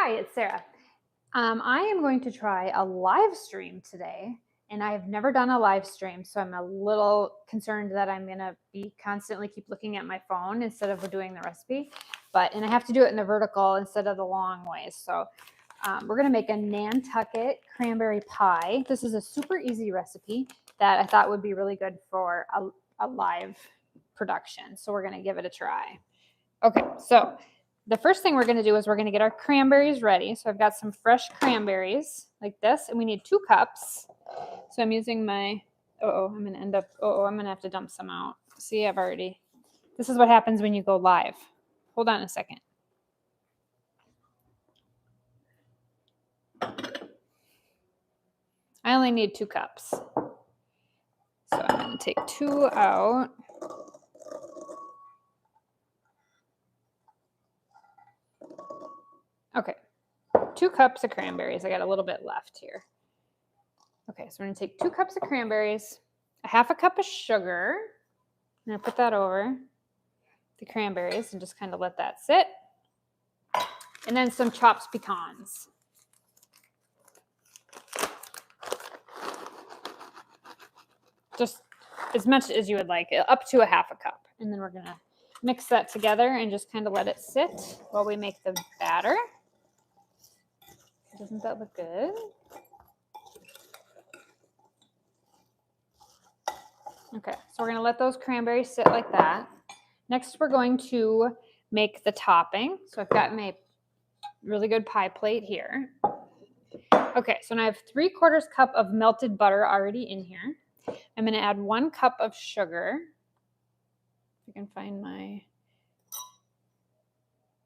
Hi, it's Sarah. I am going to try a live stream today, and I've never done a live stream, so I'm a little concerned that I'm going to be constantly keep looking at my phone instead of doing the recipe. And I have to do it in the vertical instead of the long ways. So we're going to make a Nantucket cranberry pie. This is a super easy recipe that I thought would be really good for a live production. So we're going to give it a try. Okay, so the first thing we're going to do is we're going to get our cranberries ready. So I've got some fresh cranberries like this, and we need 2 cups. So I'm using my, I'm going to have to dump some out. See, this is what happens when you go live. Hold on a second. I only need 2 cups. So I'm going to take 2 out. Okay, 2 cups of cranberries. I got a little bit left here. Okay, so we're going to take 2 cups of cranberries, a half a cup of sugar. I'm going to put that over the cranberries and just kind of let that sit. And then some chopped pecans. Just as much as you would like, up to a half a cup. And then we're going to mix that together and just kind of let it sit while we make the batter. Doesn't that look good? Okay, so we're going to let those cranberries sit like that. Next, we're going to make the topping. So I've got my really good pie plate here. Okay, so now I have 3/4 cup of melted butter already in here. I'm going to add 1 cup of sugar. If I can find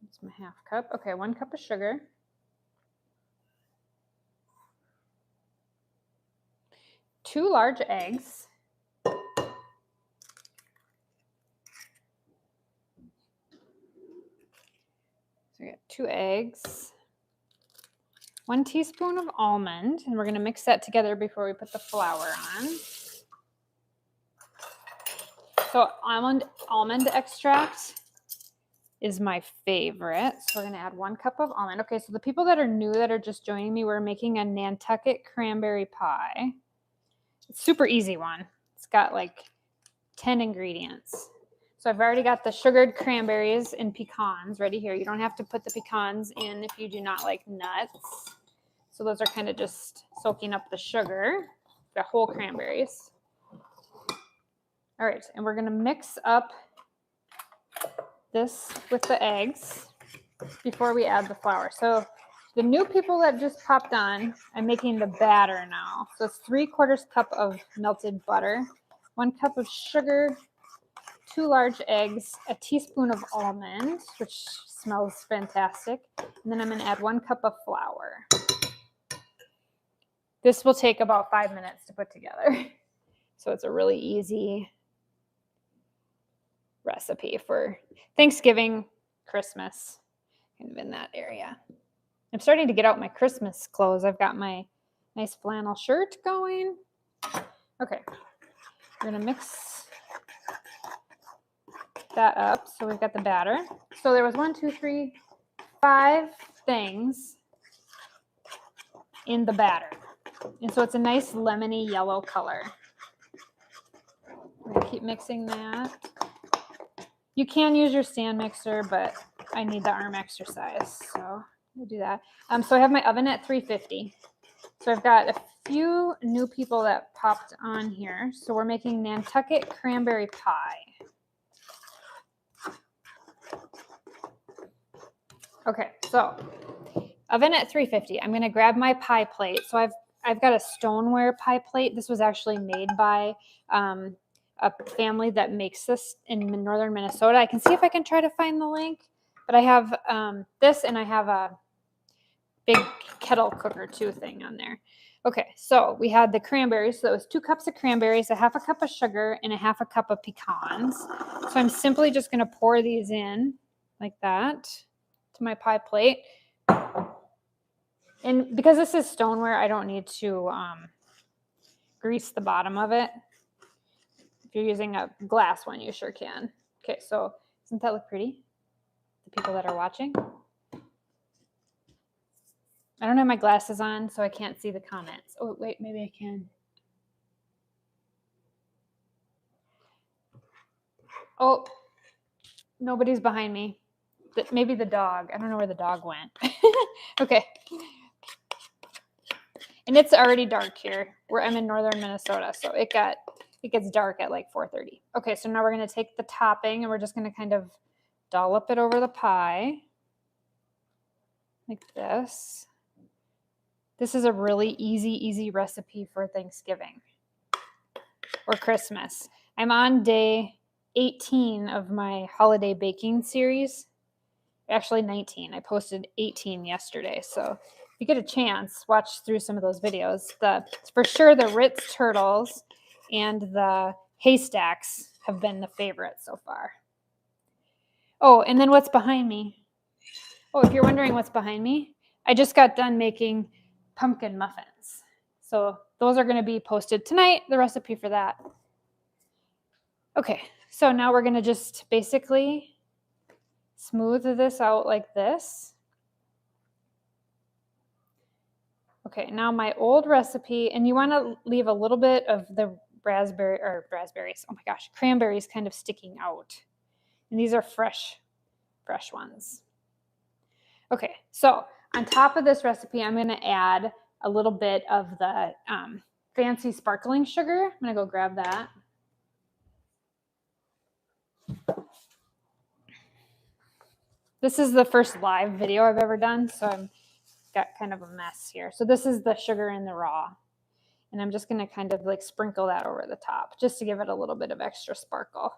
it's my half cup. Okay, 1 cup of sugar. 2 large eggs. So we got 2 eggs. 1 teaspoon of almond, and we're going to mix that together before we put the flour on. So almond extract is my favorite. So we're going to add 1 cup of almond. Okay, so the people that are new that are just joining me, we're making a Nantucket cranberry pie. It's a super easy one. It's got like 10 ingredients. So I've already got the sugared cranberries and pecans ready here. You don't have to put the pecans in if you do not like nuts. So those are kind of just soaking up the sugar, the whole cranberries. All right, and we're going to mix up this with the eggs before we add the flour. So the new people that just popped on, I'm making the batter now. So it's 3/4 cup of melted butter, 1 cup of sugar, 2 large eggs, a teaspoon of almond, which smells fantastic. And then I'm going to add 1 cup of flour. This will take about 5 minutes to put together. So it's a really easy recipe for Thanksgiving, Christmas, kind of in that area. I'm starting to get out my Christmas clothes. I've got my nice flannel shirt going. Okay, we're going to mix that up. So we've got the batter. So there was 5 things in the batter. And so it's a nice lemony yellow color. We're going to keep mixing that. You can use your stand mixer, but I need the arm exercise, so we'll do that. So I have my oven at 350. So I've got a few new people that popped on here. So we're making Nantucket cranberry pie. Okay, so oven at 350. I'm going to grab my pie plate. So I've got a stoneware pie plate. This was actually made by a family that makes this in northern Minnesota. I can see if I can try to find the link, but I have this, and I have a big kettle cooker too thing on there. Okay, so we had the cranberries. So that was 2 cups of cranberries, a half a cup of sugar, and a half a cup of pecans. So I'm simply just going to pour these in like that to my pie plate. And because this is stoneware, I don't need to grease the bottom of it. If you're using a glass one, you sure can. Okay, so doesn't that look pretty? The people that are watching. I don't have my glasses on, so I can't see the comments. Oh, wait, maybe I can. Oh, nobody's behind me. Maybe the dog. I don't know where the dog went. Okay. And it's already dark here. I'm in northern Minnesota, so it gets dark at like 4:30. Okay, so now we're going to take the topping and we're just going to kind of dollop it over the pie like this. This is a really easy recipe for Thanksgiving or Christmas. I'm on day 18 of my holiday baking series. Actually 19. I posted 18 yesterday. So if you get a chance, watch through some of those videos. For sure the Ritz turtles and the haystacks have been the favorites so far. Oh, and then what's behind me? Oh, if you're wondering what's behind me, I just got done making pumpkin muffins. So those are going to be posted tonight, the recipe for that. Okay, so now we're going to just basically smooth this out like this. Okay, now my old recipe, and you want to leave a little bit of the raspberries, oh my gosh, cranberries kind of sticking out. And these are fresh ones. Okay, so on top of this recipe, I'm going to add a little bit of the fancy sparkling sugar. I'm going to go grab that. This is the first live video I've ever done, so I've got kind of a mess here. So this is the sugar in the raw. And I'm just going to kind of like sprinkle that over the top just to give it a little bit of extra sparkle.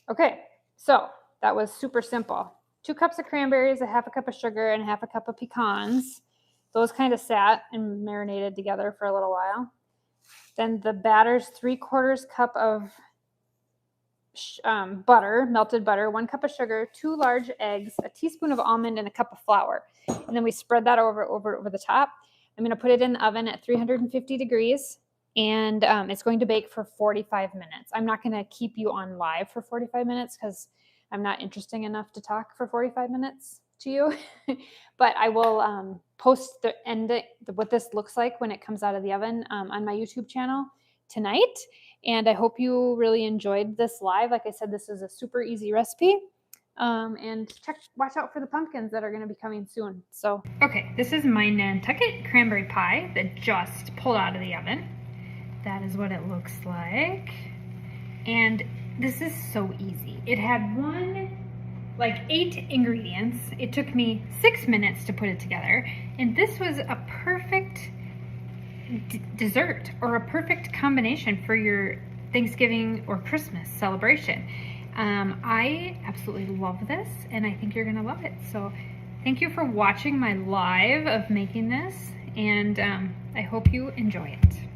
Okay, so that was super simple. 2 cups of cranberries, a half a cup of sugar, and a half a cup of pecans. Those kind of sat and marinated together for a little while. Then the batter's 3/4 cup of butter, melted butter, 1 cup of sugar, 2 large eggs, a teaspoon of almond, and a cup of flour. And then we spread that over the top. I'm going to put it in the oven at 350 degrees, and it's going to bake for 45 minutes. I'm not going to keep you on live for 45 minutes because I'm not interesting enough to talk for 45 minutes to you. But I will post what this looks like when it comes out of the oven on my YouTube channel tonight. And I hope you really enjoyed this live. Like I said, this is a super easy recipe. And watch out for the pumpkins that are going to be coming soon. So, okay, this is my Nantucket cranberry pie that just pulled out of the oven. That is what it looks like. And this is so easy. It had 8 ingredients. It took me 6 minutes to put it together. And this was a perfect dessert or a perfect combination for your Thanksgiving or Christmas celebration. I absolutely love this, and I think you're gonna love it. So thank you for watching my live of making this, and I hope you enjoy it.